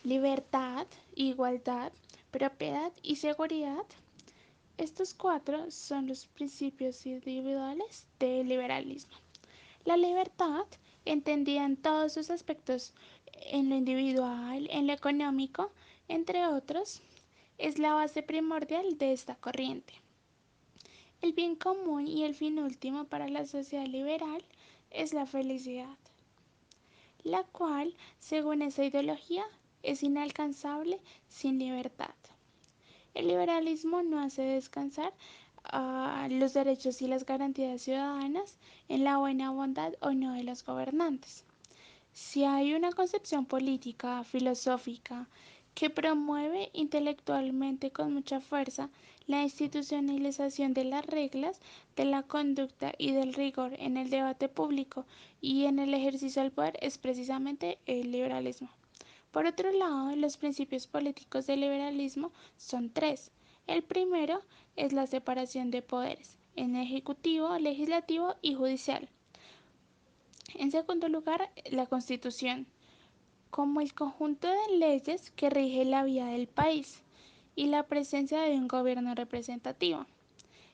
libertad, igualdad, propiedad y seguridad. Estos cuatro son los principios individuales del liberalismo. La libertad, entendida en todos sus aspectos, en lo individual, en lo económico, entre otros, es la base primordial de esta corriente. El bien común y el fin último para la sociedad liberal es la felicidad, la cual, según esa ideología, es inalcanzable sin libertad. El liberalismo no hace descansar los derechos y las garantías ciudadanas en la buena voluntad o no de los gobernantes. Si hay una concepción política, filosófica, que promueve intelectualmente con mucha fuerza la institucionalización de las reglas, de la conducta y del rigor en el debate público y en el ejercicio del poder, es precisamente el liberalismo. Por otro lado, los principios políticos del liberalismo son tres. El primero es la separación de poderes en ejecutivo, legislativo y judicial. En segundo lugar, la Constitución, como el conjunto de leyes que rige la vida del país y la presencia de un gobierno representativo.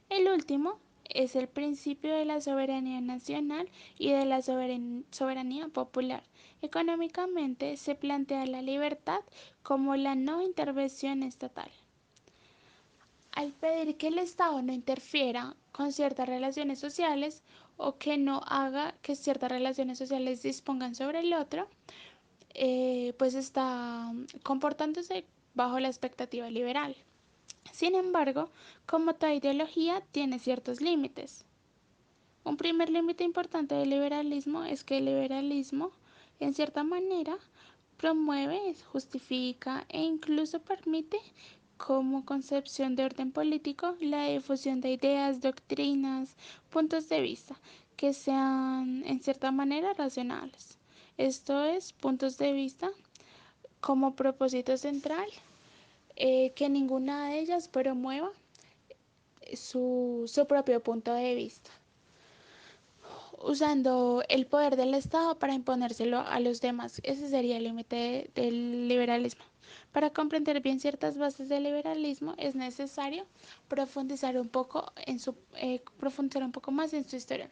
El último es el principio de la soberanía nacional y de la soberanía popular. Económicamente se plantea la libertad como la no intervención estatal. Al pedir que el Estado no interfiera con ciertas relaciones sociales o que no haga que ciertas relaciones sociales dispongan sobre el otro, pues está comportándose bajo la expectativa liberal. Sin embargo, como toda ideología, tiene ciertos límites. Un primer límite importante del liberalismo es que el liberalismo, en cierta manera, promueve, justifica e incluso permite como concepción de orden político la difusión de ideas, doctrinas, puntos de vista que sean en cierta manera racionales. Esto es, puntos de vista como propósito central, que ninguna de ellas promueva su propio punto de vista, usando el poder del Estado para imponérselo a los demás. Ese sería el límite del liberalismo. Para comprender bien ciertas bases del liberalismo es necesario profundizar un poco más en su historia.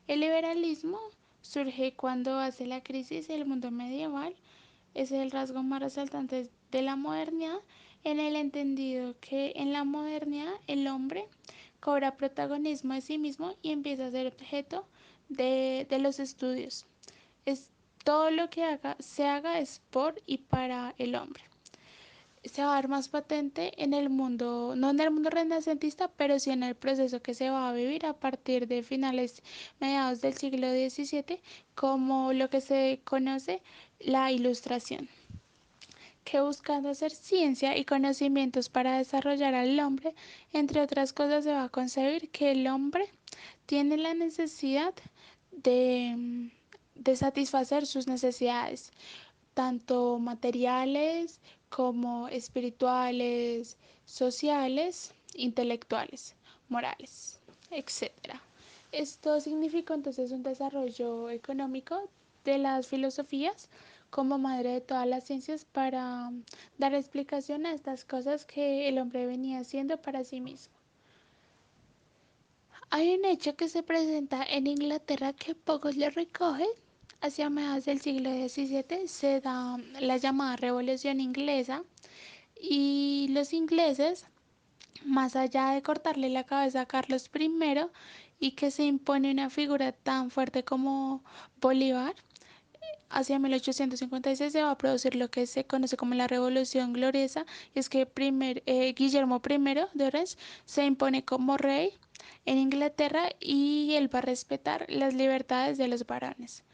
El liberalismo surge cuando hace la crisis del mundo medieval. Es el rasgo más resaltante de la modernidad, en el entendido que en la modernidad el hombre cobra protagonismo de sí mismo y empieza a ser objeto de los estudios. Es todo lo que se haga es por y para el hombre. Se va a dar más patente en el mundo, no en el mundo renacentista, pero sí en el proceso que se va a vivir a partir de mediados del siglo XVII, como lo que se conoce la Ilustración, que buscando hacer ciencia y conocimientos para desarrollar al hombre, entre otras cosas se va a concebir que el hombre tiene la necesidad de, de satisfacer sus necesidades, tanto materiales como espirituales, sociales, intelectuales, morales, etcétera. Esto significó entonces un desarrollo económico de las filosofías como madre de todas las ciencias para dar explicación a estas cosas que el hombre venía haciendo para sí mismo. Hay un hecho que se presenta en Inglaterra que pocos le recogen. Hacia mediados del siglo XVII se da la llamada Revolución Inglesa y los ingleses, más allá de cortarle la cabeza a Carlos I y que se impone una figura tan fuerte como Bolívar, hacia 1856 se va a producir lo que se conoce como la Revolución Gloriosa, y es que Guillermo I de Orange se impone como rey en Inglaterra y él va a respetar las libertades de los varones.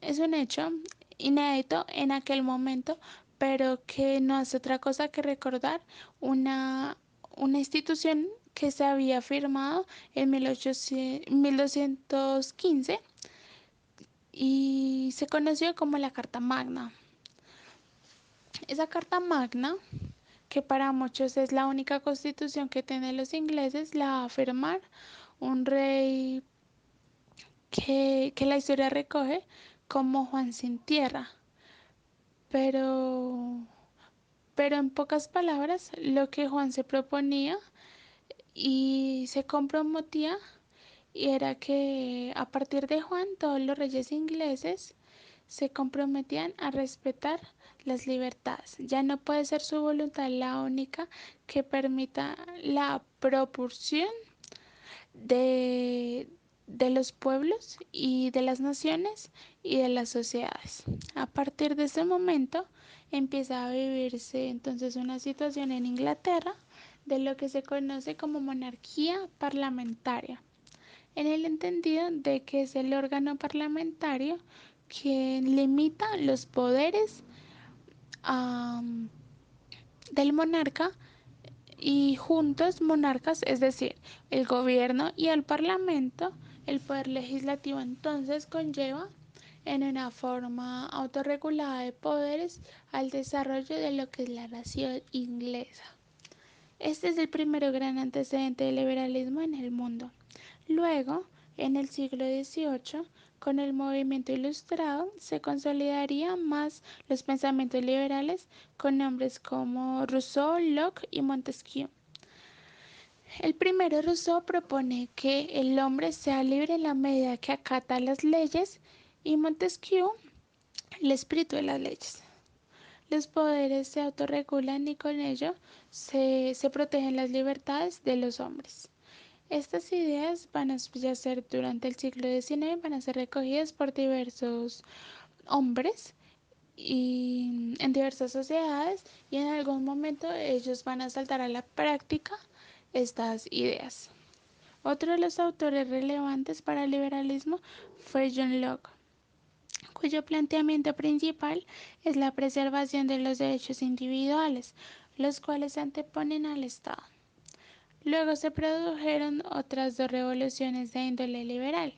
Es un hecho inédito en aquel momento, pero que no hace otra cosa que recordar una, una institución que se había firmado en 1215 y se conoció como la Carta Magna. Esa Carta Magna, que para muchos es la única constitución que tienen los ingleses, la va a firmar un rey que la historia recoge como Juan Sin Tierra. Pero pero en pocas palabras, lo que Juan se proponía y se comprometía era que a partir de Juan todos los reyes ingleses se comprometían a respetar las libertades. Ya no puede ser su voluntad la única que permita la propulsión de, de los pueblos y de las naciones y de las sociedades. A partir de ese momento empieza a vivirse entonces una situación en Inglaterra de lo que se conoce como monarquía parlamentaria, en el entendido de que es el órgano parlamentario quien limita los poderes um, del monarca y juntos monarcas, es decir, el gobierno y el parlamento, el poder legislativo entonces conlleva en una forma autorregulada de poderes al desarrollo de lo que es la nación inglesa. Este es el primer gran antecedente del liberalismo en el mundo. Luego, en el siglo XVIII, con el movimiento ilustrado, se consolidarían más los pensamientos liberales con nombres como Rousseau, Locke y Montesquieu. El primero, Rousseau, propone que el hombre sea libre en la medida que acata las leyes, y Montesquieu el espíritu de las leyes. Los poderes se autorregulan y con ello se protegen las libertades de los hombres. Estas ideas van a subyacer durante el siglo XIX, van a ser recogidas por diversos hombres y en diversas sociedades, y en algún momento ellos van a saltar a la práctica estas ideas. Otro de los autores relevantes para el liberalismo fue John Locke, cuyo planteamiento principal es la preservación de los derechos individuales, los cuales se anteponen al Estado. Luego se produjeron otras dos revoluciones de índole liberal.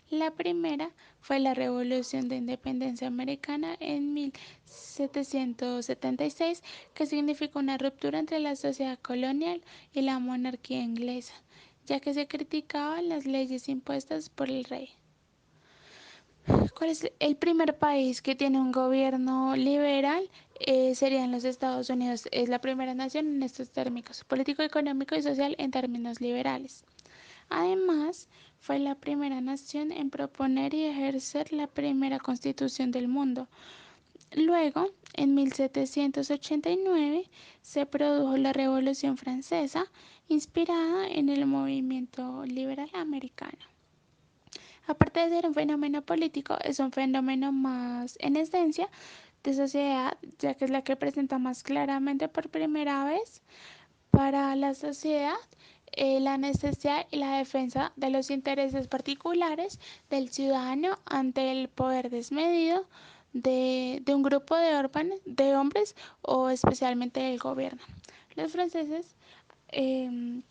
La primera fue la Revolución de Independencia Americana en 1776, que significó una ruptura entre la sociedad colonial y la monarquía inglesa, ya que se criticaban las leyes impuestas por el rey. ¿Cuál es el primer país que tiene un gobierno liberal? Serían los Estados Unidos. Es la primera nación en estos términos, político, económico y social en términos liberales. Además, fue la primera nación en proponer y ejercer la primera constitución del mundo. Luego, en 1789, se produjo la Revolución Francesa, inspirada en el movimiento liberal americano. Aparte de ser un fenómeno político, es un fenómeno más en esencia de sociedad, ya que es la que presenta más claramente por primera vez para la sociedad la necesidad y la defensa de los intereses particulares del ciudadano ante el poder desmedido de un grupo de hombres o especialmente del gobierno. Los franceses eh,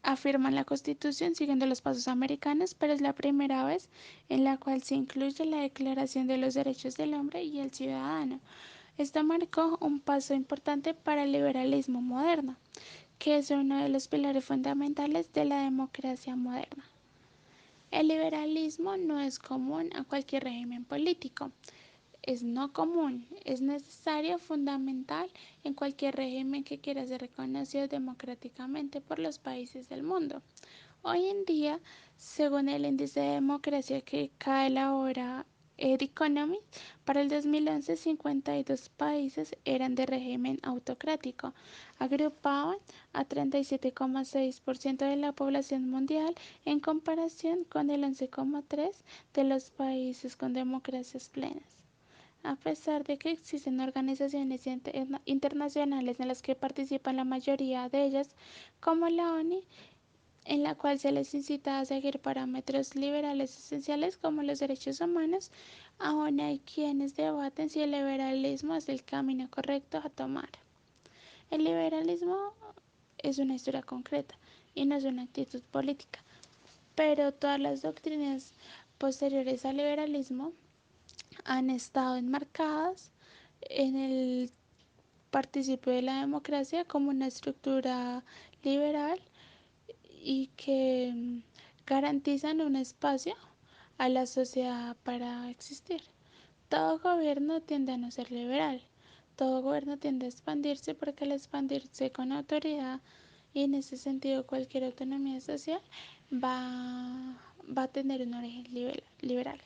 afirman la Constitución siguiendo los pasos americanos, pero es la primera vez en la cual se incluye la Declaración de los Derechos del Hombre y el Ciudadano. Esto marcó un paso importante para el liberalismo moderno, que es uno de los pilares fundamentales de la democracia moderna. El liberalismo no es común a cualquier régimen político. Es no común, es necesario, fundamental en cualquier régimen que quiera ser reconocido democráticamente por los países del mundo. Hoy en día, según el índice de democracia que cada elabora The Economist, para el 2011 52 países eran de régimen autocrático, agrupaban a 37,6% de la población mundial en comparación con el 11,3% de los países con democracias plenas. A pesar de que existen organizaciones internacionales en las que participan la mayoría de ellas, como la ONU, en la cual se les incita a seguir parámetros liberales esenciales como los derechos humanos, aún hay quienes debaten si el liberalismo es el camino correcto a tomar. El liberalismo es una historia concreta y no es una actitud política, pero todas las doctrinas posteriores al liberalismo han estado enmarcadas en el participio de la democracia como una estructura liberal y que garantizan un espacio a la sociedad para existir. Todo gobierno tiende a no ser liberal, Todo gobierno tiende a expandirse porque al expandirse con autoridad y en ese sentido cualquier autonomía social va a tener un origen liberal.